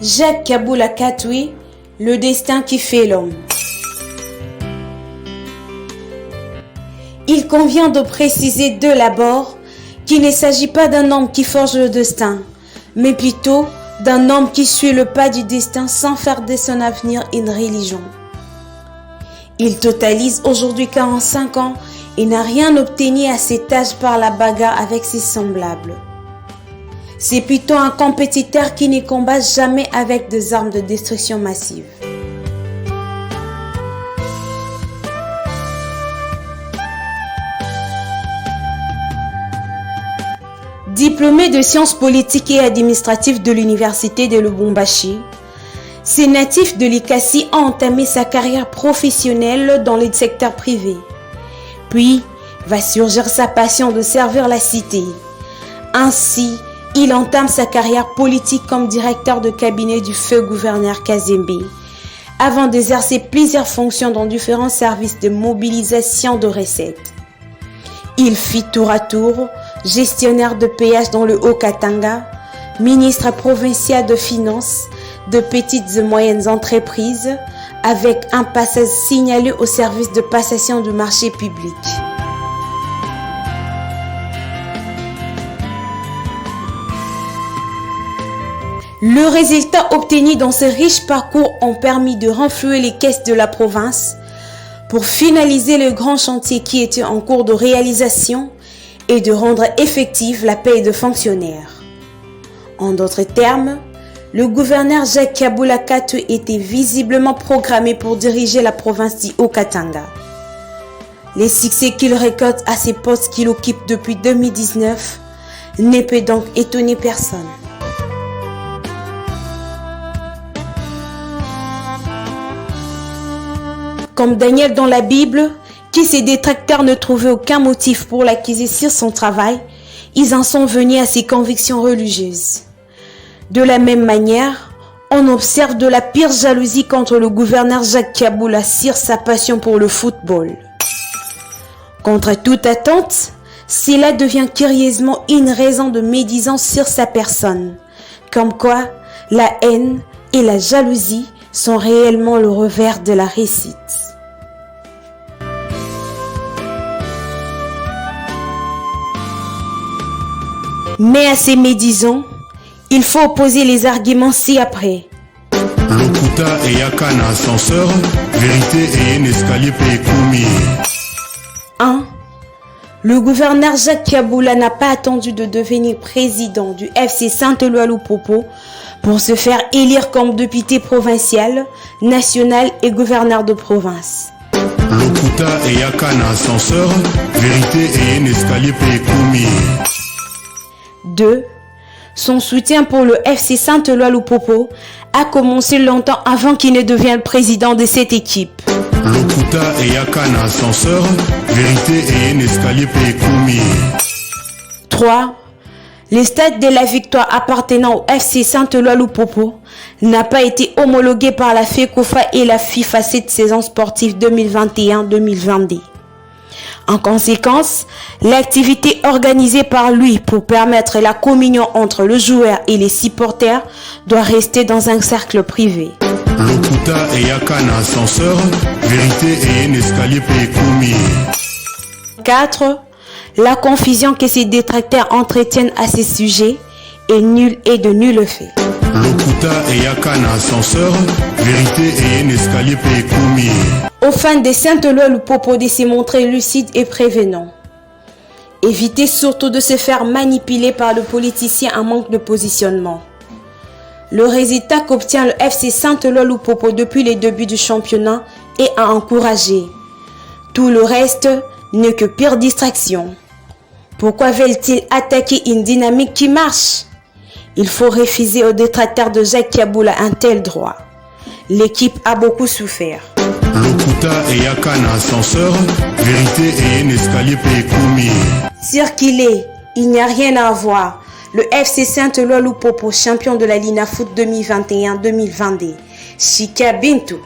Jacques Kaboula Katoué, le destin qui fait l'homme. Il convient de préciser de l'abord qu'il ne s'agit pas d'un homme qui forge le destin, mais plutôt d'un homme qui suit le pas du destin sans faire de son avenir une religion. Il totalise aujourd'hui 45 ans et n'a rien obtenu à cet âge par la bagarre avec ses semblables. C'est plutôt un compétiteur qui ne combat jamais avec des armes de destruction massive. Diplômé de sciences politiques et administratives de l'université de Lubumbashi, ces natifs de l'Ikassi ont entamé sa carrière professionnelle dans le secteur privé. Puis va surgir sa passion de servir la cité. Ainsi, il entame sa carrière politique comme directeur de cabinet du feu gouverneur Kazembe, avant d'exercer plusieurs fonctions dans différents services de mobilisation de recettes. Il fit tour à tour gestionnaire de péage dans le Haut-Katanga, ministre provincial de finances, de petites et moyennes entreprises, avec un passage signalé au service de passation du marché public. Le résultat obtenu dans ce riche parcours ont permis de renflouer les caisses de la province pour finaliser le grand chantier qui était en cours de réalisation et de rendre effective la paie de fonctionnaires. En d'autres termes, le gouverneur Jacques Kaboula Katoué était visiblement programmé pour diriger la province du Haut-Katanga. Les succès qu'il récolte à ces postes qu'il occupe depuis 2019 ne peut donc étonner personne. Comme Daniel dans la Bible, qui ses détracteurs ne trouvaient aucun motif pour l'accuser sur son travail, ils en sont venus à ses convictions religieuses. De la même manière, on observe de la pire jalousie contre le gouverneur Jacques Kaboula sur sa passion pour le football. Contre toute attente, cela devient curieusement une raison de médisance sur sa personne, comme quoi la haine et la jalousie sont réellement le revers de la réussite. Mais à ces médisants, il faut opposer les arguments ci-après. Lokuta et Yaka na ascenseur, vérité et un escalier pékoumi. 1. Le gouverneur Jacques Kaboula n'a pas attendu de devenir président du FC Saint-Éloi Lupopo pour se faire élire comme député provincial, national et gouverneur de province. Lokuta et Yaka na ascenseur, vérité et un escalier pékoumi. 2. Son soutien pour le FC Saint-Éloi Lupopo a commencé longtemps avant qu'il ne devienne président de cette équipe. Lokuta et Yaka na ascenseur, vérité et un escalier pékoumi. 3. Le stade de la victoire appartenant au FC Saint-Éloi Lupopo n'a pas été homologué par la FECOFA et la FIFA cette saison sportive 2021-2022. En conséquence, l'activité organisée par lui pour permettre la communion entre le joueur et les supporters doit rester dans un cercle privé. Lokuta et Yaka na ascenseur, vérité et un escalier pékoumi. 4. La confusion que ses détracteurs entretiennent à ces sujets est nulle et de nul fait. Lokuta et Yaka na ascenseur, vérité et un escalier pékoumi. Aux fans de Saint-Éloi Lupopo de se montrer lucide et prévenant. Évitez surtout de se faire manipuler par le politicien en manque de positionnement. Le résultat qu'obtient le FC Saint-Éloi Lupopo depuis les débuts du championnat est à encourager. Tout le reste n'est que pire distraction. Pourquoi veulent-ils attaquer une dynamique qui marche? Il faut refuser aux détracteurs de Jacques Kaboula un tel droit. L'équipe a beaucoup souffert. Lokuta et Yaka na ascenseur, vérité et un escalier pékoumi. Circuler, il n'y a rien à voir. Le FC Saint-Éloi Lupopo, champion de la Lina Foot 2021-2022. Chika Bintou.